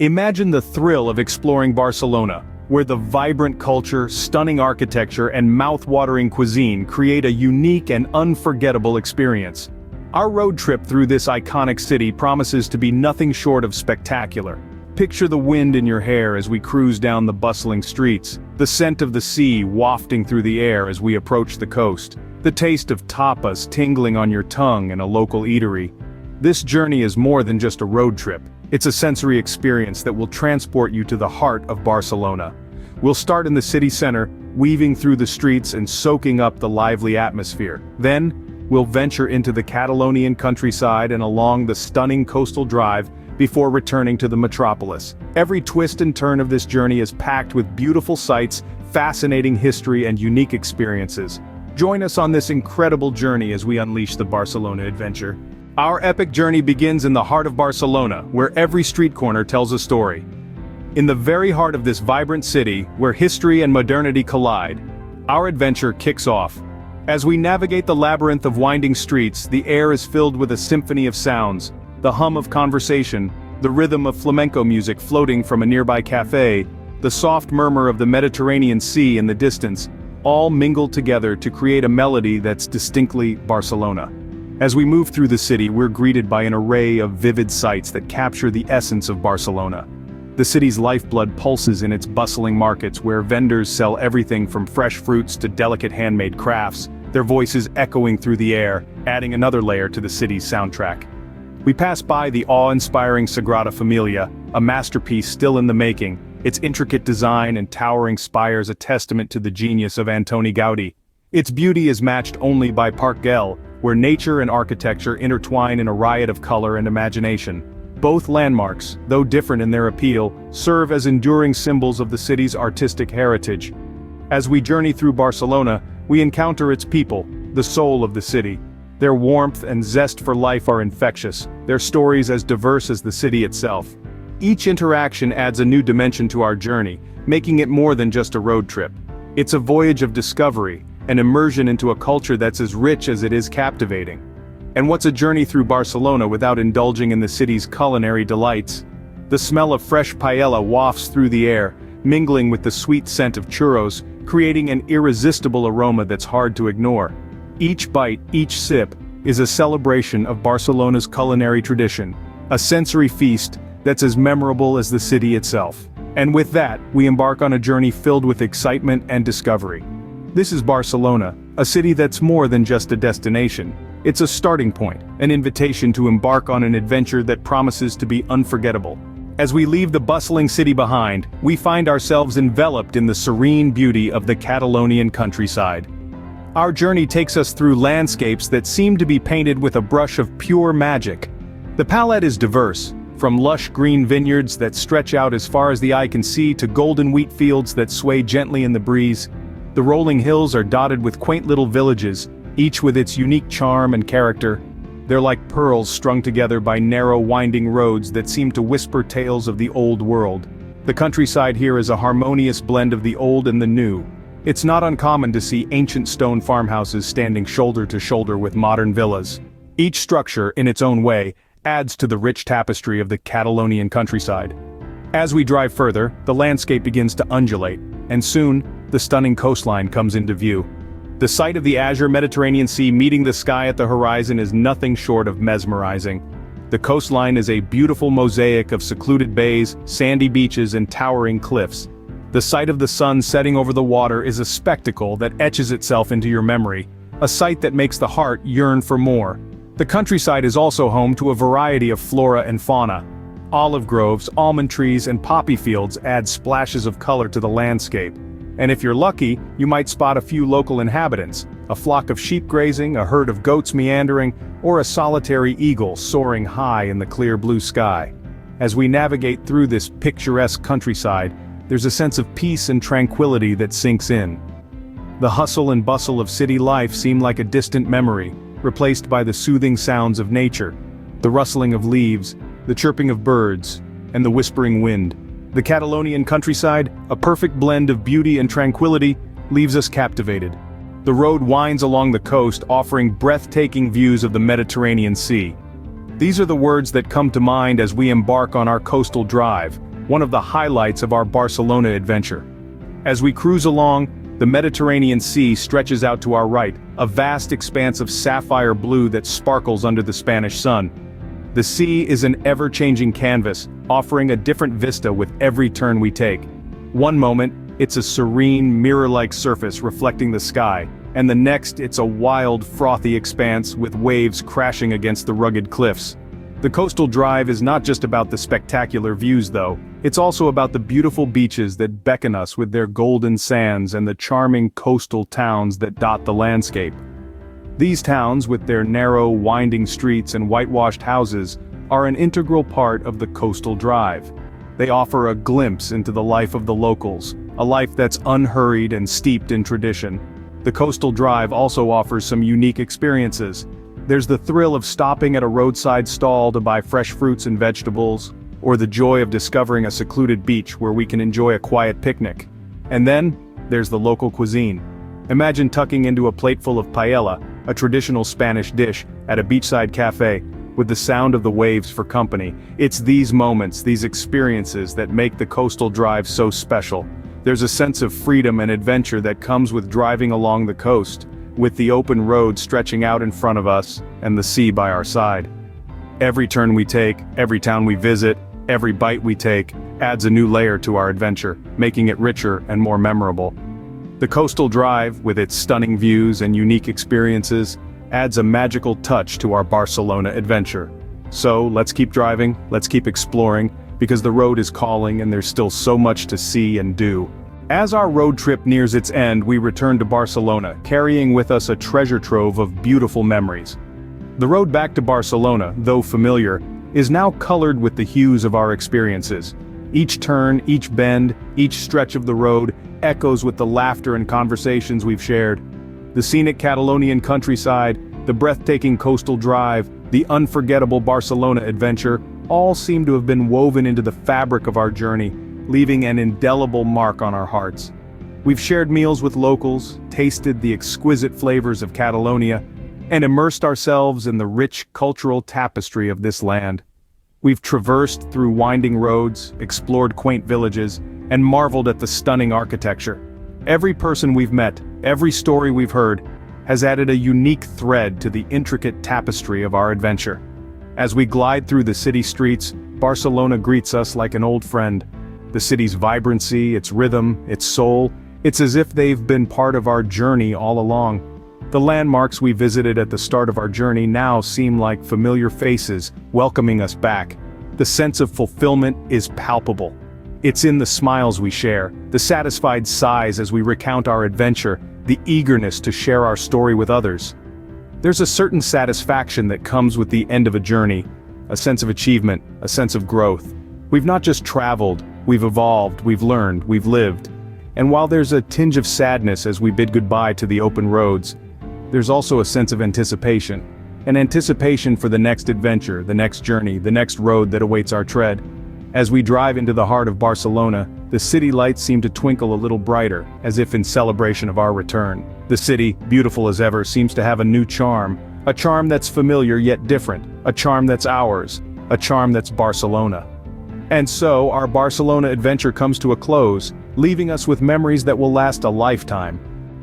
Imagine the thrill of exploring Barcelona, where the vibrant culture, stunning architecture, and mouth-watering cuisine create a unique and unforgettable experience. Our road trip through this iconic city promises to be nothing short of spectacular. Picture the wind in your hair as we cruise down the bustling streets, the scent of the sea wafting through the air as we approach the coast, the taste of tapas tingling on your tongue in a local eatery. This journey is more than just a road trip. It's a sensory experience that will transport you to the heart of Barcelona. We'll start in the city center, weaving through the streets and soaking up the lively atmosphere. Then, we'll venture into the Catalonian countryside and along the stunning coastal drive before returning to the metropolis. Every twist and turn of this journey is packed with beautiful sights, fascinating history, and unique experiences. Join us on this incredible journey as we unleash the Barcelona adventure. Our epic journey begins in the heart of Barcelona, where every street corner tells a story. In the very heart of this vibrant city, where history and modernity collide, our adventure kicks off. As we navigate the labyrinth of winding streets, the air is filled with a symphony of sounds, the hum of conversation, the rhythm of flamenco music floating from a nearby cafe, the soft murmur of the Mediterranean Sea in the distance, all mingle together to create a melody that's distinctly Barcelona. As we move through the city, we're greeted by an array of vivid sights that capture the essence of Barcelona. The city's lifeblood pulses in its bustling markets where vendors sell everything from fresh fruits to delicate handmade crafts, their voices echoing through the air, adding another layer to the city's soundtrack. We pass by the awe-inspiring Sagrada Familia, a masterpiece still in the making, its intricate design and towering spires a testament to the genius of Antoni Gaudí. Its beauty is matched only by Park Güell, where nature and architecture intertwine in a riot of color and imagination. Both landmarks, though different in their appeal, serve as enduring symbols of the city's artistic heritage. As we journey through Barcelona, we encounter its people, the soul of the city. Their warmth and zest for life are infectious, their stories as diverse as the city itself. Each interaction adds a new dimension to our journey, making it more than just a road trip. It's a voyage of discovery, an immersion into a culture that's as rich as it is captivating. And what's a journey through Barcelona without indulging in the city's culinary delights? The smell of fresh paella wafts through the air, mingling with the sweet scent of churros, creating an irresistible aroma that's hard to ignore. Each bite, each sip, is a celebration of Barcelona's culinary tradition, a sensory feast that's as memorable as the city itself. And with that, we embark on a journey filled with excitement and discovery. This is Barcelona, a city that's more than just a destination. It's a starting point, an invitation to embark on an adventure that promises to be unforgettable. As we leave the bustling city behind, we find ourselves enveloped in the serene beauty of the Catalonian countryside. Our journey takes us through landscapes that seem to be painted with a brush of pure magic. The palette is diverse, from lush green vineyards that stretch out as far as the eye can see to golden wheat fields that sway gently in the breeze. The rolling hills are dotted with quaint little villages, each with its unique charm and character. They're like pearls strung together by narrow winding roads that seem to whisper tales of the old world. The countryside here is a harmonious blend of the old and the new. It's not uncommon to see ancient stone farmhouses standing shoulder to shoulder with modern villas. Each structure, in its own way, adds to the rich tapestry of the Catalonian countryside. As we drive further, the landscape begins to undulate, and soon, the stunning coastline comes into view. The sight of the azure Mediterranean Sea meeting the sky at the horizon is nothing short of mesmerizing. The coastline is a beautiful mosaic of secluded bays, sandy beaches, and towering cliffs. The sight of the sun setting over the water is a spectacle that etches itself into your memory, a sight that makes the heart yearn for more. The countryside is also home to a variety of flora and fauna. Olive groves, almond trees, and poppy fields add splashes of color to the landscape. And if you're lucky, you might spot a few local inhabitants, a flock of sheep grazing, a herd of goats meandering, or a solitary eagle soaring high in the clear blue sky. As we navigate through this picturesque countryside, there's a sense of peace and tranquility that sinks in. The hustle and bustle of city life seem like a distant memory, replaced by the soothing sounds of nature, the rustling of leaves, the chirping of birds, and the whispering wind. The Catalonian countryside, a perfect blend of beauty and tranquility, leaves us captivated. The road winds along the coast, offering breathtaking views of the Mediterranean Sea. These are the words that come to mind as we embark on our coastal drive, one of the highlights of our Barcelona adventure. As we cruise along, the Mediterranean Sea stretches out to our right, a vast expanse of sapphire blue that sparkles under the Spanish sun. The sea is an ever-changing canvas, offering a different vista with every turn we take. One moment, it's a serene, mirror-like surface reflecting the sky, and the next it's a wild, frothy expanse with waves crashing against the rugged cliffs. The coastal drive is not just about the spectacular views though, it's also about the beautiful beaches that beckon us with their golden sands and the charming coastal towns that dot the landscape. These towns, with their narrow, winding streets and whitewashed houses, are an integral part of the coastal drive. They offer a glimpse into the life of the locals, a life that's unhurried and steeped in tradition. The coastal drive also offers some unique experiences. There's the thrill of stopping at a roadside stall to buy fresh fruits and vegetables, or the joy of discovering a secluded beach where we can enjoy a quiet picnic. And then, there's the local cuisine. Imagine tucking into a plateful of paella, a traditional Spanish dish, at a beachside cafe, with the sound of the waves for company. It's these moments, these experiences that make the coastal drive so special. There's a sense of freedom and adventure that comes with driving along the coast, with the open road stretching out in front of us, and the sea by our side. Every turn we take, every town we visit, every bite we take, adds a new layer to our adventure, making it richer and more memorable. The coastal drive, with its stunning views and unique experiences, adds a magical touch to our Barcelona adventure. So, let's keep driving, let's keep exploring, because the road is calling and there's still so much to see and do. As our road trip nears its end, we return to Barcelona, carrying with us a treasure trove of beautiful memories. The road back to Barcelona, though familiar, is now colored with the hues of our experiences. Each turn, each bend, each stretch of the road echoes with the laughter and conversations we've shared. The scenic Catalonian countryside, the breathtaking coastal drive, the unforgettable Barcelona adventure, all seem to have been woven into the fabric of our journey, leaving an indelible mark on our hearts. We've shared meals with locals, tasted the exquisite flavors of Catalonia, and immersed ourselves in the rich cultural tapestry of this land. We've traversed through winding roads, explored quaint villages, and marveled at the stunning architecture. Every person we've met, every story we've heard, has added a unique thread to the intricate tapestry of our adventure. As we glide through the city streets, Barcelona greets us like an old friend. The city's vibrancy, its rhythm, its soul, it's as if they've been part of our journey all along. The landmarks we visited at the start of our journey now seem like familiar faces, welcoming us back. The sense of fulfillment is palpable. It's in the smiles we share, the satisfied sighs as we recount our adventure, the eagerness to share our story with others. There's a certain satisfaction that comes with the end of a journey, a sense of achievement, a sense of growth. We've not just traveled, we've evolved, we've learned, we've lived. And while there's a tinge of sadness as we bid goodbye to the open roads, there's also a sense of anticipation. An anticipation for the next adventure, the next journey, the next road that awaits our tread. As we drive into the heart of Barcelona, the city lights seem to twinkle a little brighter, as if in celebration of our return. The city, beautiful as ever, seems to have a new charm. A charm that's familiar yet different. A charm that's ours. A charm that's Barcelona. And so, our Barcelona adventure comes to a close, leaving us with memories that will last a lifetime.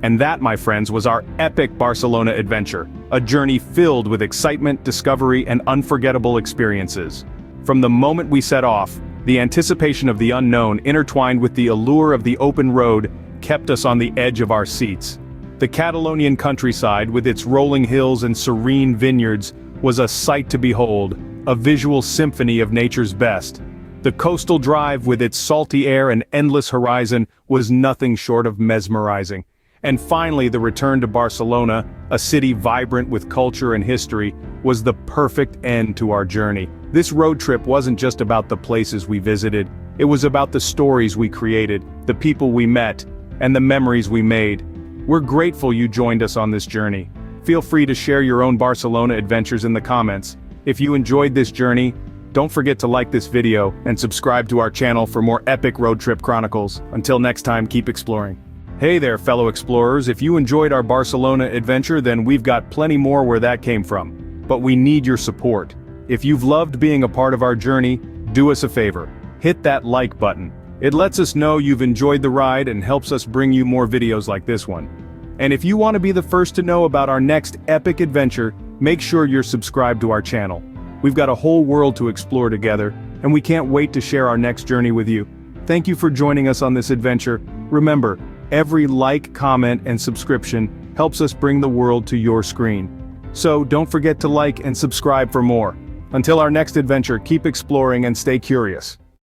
And that, my friends, was our epic Barcelona adventure. A journey filled with excitement, discovery, and unforgettable experiences. From the moment we set off, the anticipation of the unknown intertwined with the allure of the open road kept us on the edge of our seats. The Catalonian countryside, with its rolling hills and serene vineyards, was a sight to behold, a visual symphony of nature's best. The coastal drive, with its salty air and endless horizon, was nothing short of mesmerizing. And finally, the return to Barcelona, a city vibrant with culture and history, was the perfect end to our journey. This road trip wasn't just about the places we visited, it was about the stories we created, the people we met, and the memories we made. We're grateful you joined us on this journey. Feel free to share your own Barcelona adventures in the comments. If you enjoyed this journey, don't forget to like this video and subscribe to our channel for more epic road trip chronicles. Until next time, keep exploring. Hey there, fellow explorers. If you enjoyed our Barcelona adventure, then we've got plenty more where that came from. But we need your support. If you've loved being a part of our journey, do us a favor. hit that like button. It lets us know you've enjoyed the ride and helps us bring you more videos like this one. And if you want to be the first to know about our next epic adventure, make sure you're subscribed to our channel. We've got a whole world to explore together, and we can't wait to share our next journey with you. Thank you for joining us on this adventure. Remember, every like, comment, and subscription helps us bring the world to your screen. So don't forget to like and subscribe for more. Until our next adventure, keep exploring and stay curious.